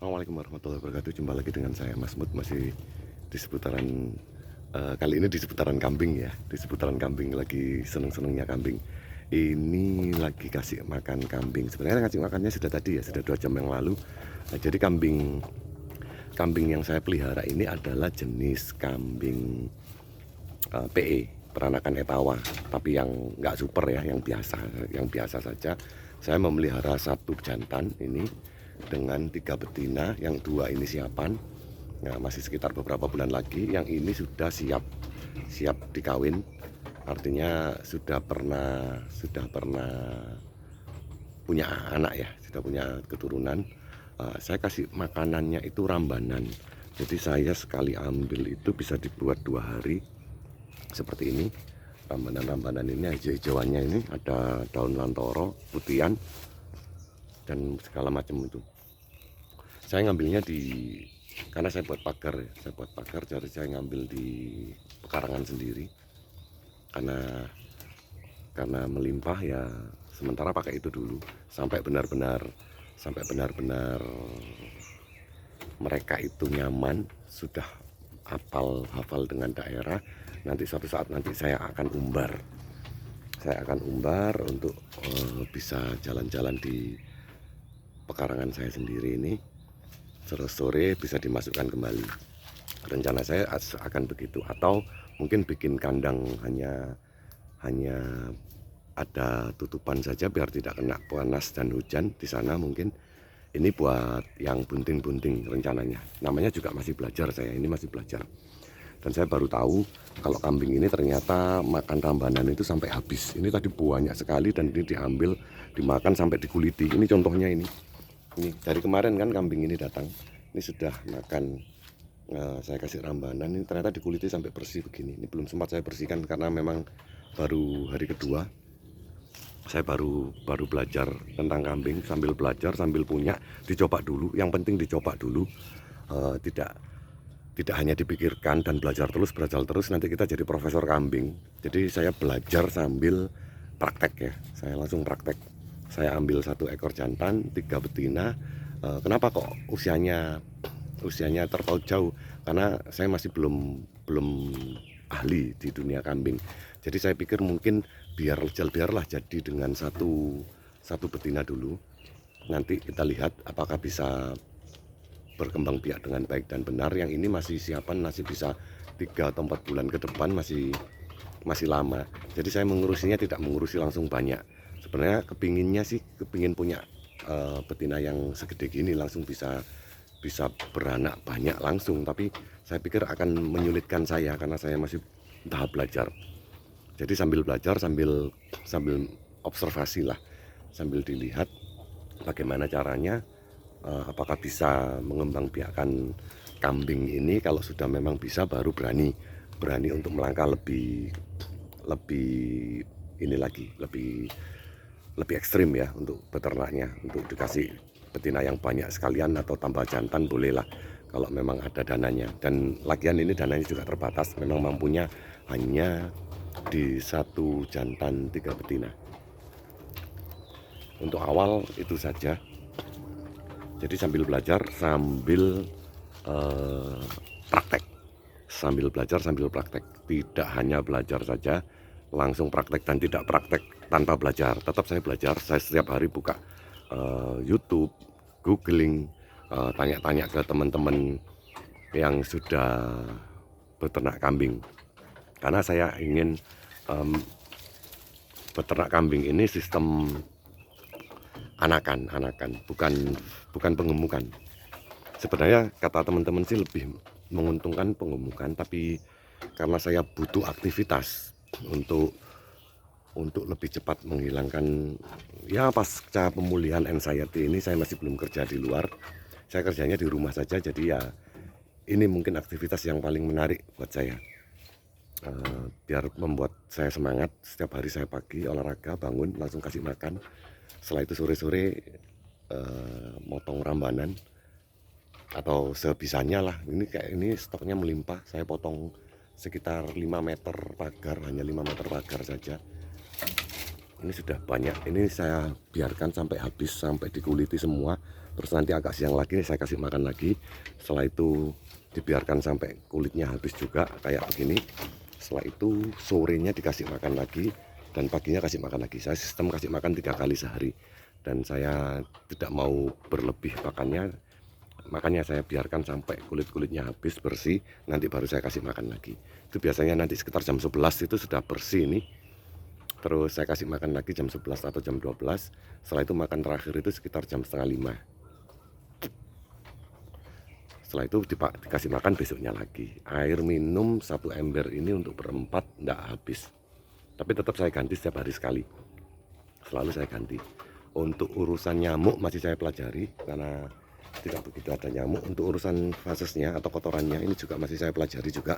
Assalamualaikum warahmatullahi wabarakatuh. Jumpa lagi dengan saya Mas Mut, masih di seputaran kali ini di seputaran kambing ya. Di seputaran kambing, lagi seneng-senengnya kambing. Ini lagi kasih makan kambing. Sebenarnya ngasih makannya sudah tadi ya, sudah 2 jam yang lalu. Jadi kambing kambing yang saya pelihara ini adalah jenis kambing PE, peranakan Etawa, tapi yang nggak super ya, yang biasa saja. Saya memelihara 1 jantan ini dengan 3 betina, yang 2 ini siapan. Nah, masih sekitar beberapa bulan lagi. Yang ini sudah siap dikawin, artinya sudah pernah punya anak ya, sudah punya keturunan. Saya kasih makanannya itu rambanan, jadi saya sekali ambil itu bisa dibuat 2 hari seperti ini. Rambanan ini hijau-hijauannya ini ada daun lantoro, putihan, dan segala macam itu. Saya ngambilnya karena saya buat pagar ya, jadi saya ngambil di pekarangan sendiri, karena melimpah ya, sementara pakai itu dulu sampai benar-benar mereka itu nyaman, sudah hafal dengan daerah. Nanti suatu saat nanti saya akan umbar untuk bisa jalan-jalan di pekarangan saya sendiri ini. Sore bisa dimasukkan kembali. Rencana saya akan begitu, atau mungkin bikin kandang hanya ada tutupan saja biar tidak kena panas dan hujan di sana. Mungkin ini buat yang bunting-bunting rencananya. Namanya juga masih belajar, saya ini masih belajar. Dan saya baru tahu kalau kambing ini ternyata makan rambanan itu sampai habis. Ini tadi banyak sekali dan ini diambil, dimakan sampai dikuliti. Ini contohnya ini dari kemarin kan kambing ini datang. Ini sudah makan, saya kasih rambanan, ini ternyata dikuliti sampai bersih begini. Ini belum sempat saya bersihkan karena memang baru hari kedua. Saya baru belajar tentang kambing, sambil belajar sambil punya, dicoba dulu. Yang penting dicoba dulu, tidak hanya dipikirkan dan belajar terus nanti kita jadi profesor kambing. Jadi saya belajar sambil praktek ya, saya langsung praktek. Saya ambil 1 ekor jantan, 3 betina. Kenapa kok usianya terpaut jauh? Karena saya masih belum ahli di dunia kambing. Jadi saya pikir mungkin biarlah jadi dengan satu betina dulu. Nanti kita lihat apakah bisa berkembang biak dengan baik dan benar. Yang ini masih siapan, masih bisa 3 atau 4 bulan ke depan, masih lama. Jadi saya mengurusinya tidak mengurusi langsung banyak. Sebenarnya kepingin punya betina yang segede gini, langsung bisa beranak banyak langsung. Tapi saya pikir akan menyulitkan saya karena saya masih tahap belajar. Jadi sambil belajar, sambil observasi lah, sambil dilihat bagaimana caranya. Apakah bisa mengembangbiakkan kambing ini? Kalau sudah memang bisa, baru berani untuk melangkah lebih ini lagi, lebih ekstrim ya untuk beternaknya, untuk dikasih betina yang banyak sekalian atau tambah jantan bolehlah kalau memang ada dananya. Dan lagian ini dananya juga terbatas, memang mampunya hanya di 1 jantan 3 betina. Untuk awal itu saja. Jadi sambil belajar sambil praktek, tidak hanya belajar saja langsung praktek, dan tidak praktek tanpa belajar. Tetap saya belajar, saya setiap hari buka YouTube, googling, tanya-tanya ke teman-teman yang sudah beternak kambing, karena saya ingin beternak kambing ini sistem anakan, bukan pengemukan. Sebenarnya kata teman-teman sih lebih menguntungkan pengemukan, tapi karena saya butuh aktivitas untuk lebih cepat menghilangkan ya pasca pemulihan anxiety ini. Saya masih belum kerja di luar, saya kerjanya di rumah saja. Jadi ya ini mungkin aktivitas yang paling menarik buat saya, biar membuat saya semangat. Setiap hari saya pagi olahraga, bangun langsung kasih makan. Setelah itu sore-sore motong rambanan atau sebisanya lah. Ini stoknya melimpah, saya potong sekitar 5 meter pagar, hanya 5 meter pagar saja. Ini sudah banyak, ini saya biarkan sampai habis, sampai dikuliti semua, Terus nanti agak siang lagi saya kasih makan lagi. Setelah itu dibiarkan sampai kulitnya habis juga kayak begini. Setelah itu sorenya dikasih makan lagi dan paginya kasih makan lagi. Saya sistem kasih makan 3 kali sehari dan saya tidak mau berlebih makannya, makanya saya biarkan sampai kulit-kulitnya habis bersih, nanti baru saya kasih makan lagi. Itu biasanya nanti sekitar jam 11 itu sudah bersih nih. Terus saya kasih makan lagi jam 11 atau jam 12. Setelah itu makan terakhir itu sekitar jam setengah 5. Setelah itu dikasih makan besoknya lagi. Air minum 1 ember ini untuk berempat tidak habis. Tapi tetap saya ganti setiap hari sekali. Selalu saya ganti. Untuk urusan nyamuk masih saya pelajari karena tidak begitu ada nyamuk. Untuk urusan fasesnya atau kotorannya ini juga masih saya pelajari juga.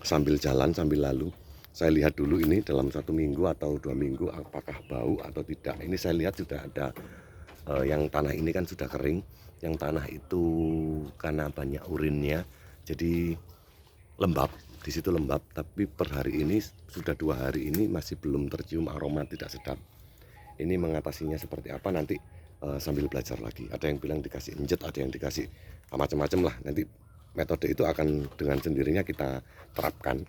Sambil jalan, sambil lalu. Saya lihat dulu ini dalam 1 minggu atau 2 minggu apakah bau atau tidak. Ini saya lihat sudah ada yang tanah ini kan sudah kering. Yang tanah itu karena banyak urinnya, jadi lembab. Di situ lembab, tapi per hari ini sudah 2 hari ini masih belum tercium aroma tidak sedap. Ini mengatasinya seperti apa nanti sambil belajar lagi. Ada yang bilang dikasih injet, ada yang dikasih macam-macam lah. Nanti metode itu akan dengan sendirinya kita terapkan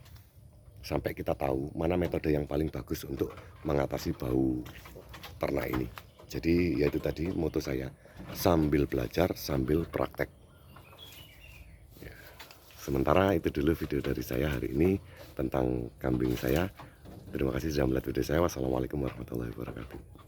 sampai kita tahu mana metode yang paling bagus untuk mengatasi bau ternak ini. Jadi yaitu tadi moto saya, sambil belajar sambil praktek. Sementara itu dulu video dari saya hari ini tentang kambing saya. Terima kasih sudah melihat video saya. Wassalamualaikum warahmatullahi wabarakatuh.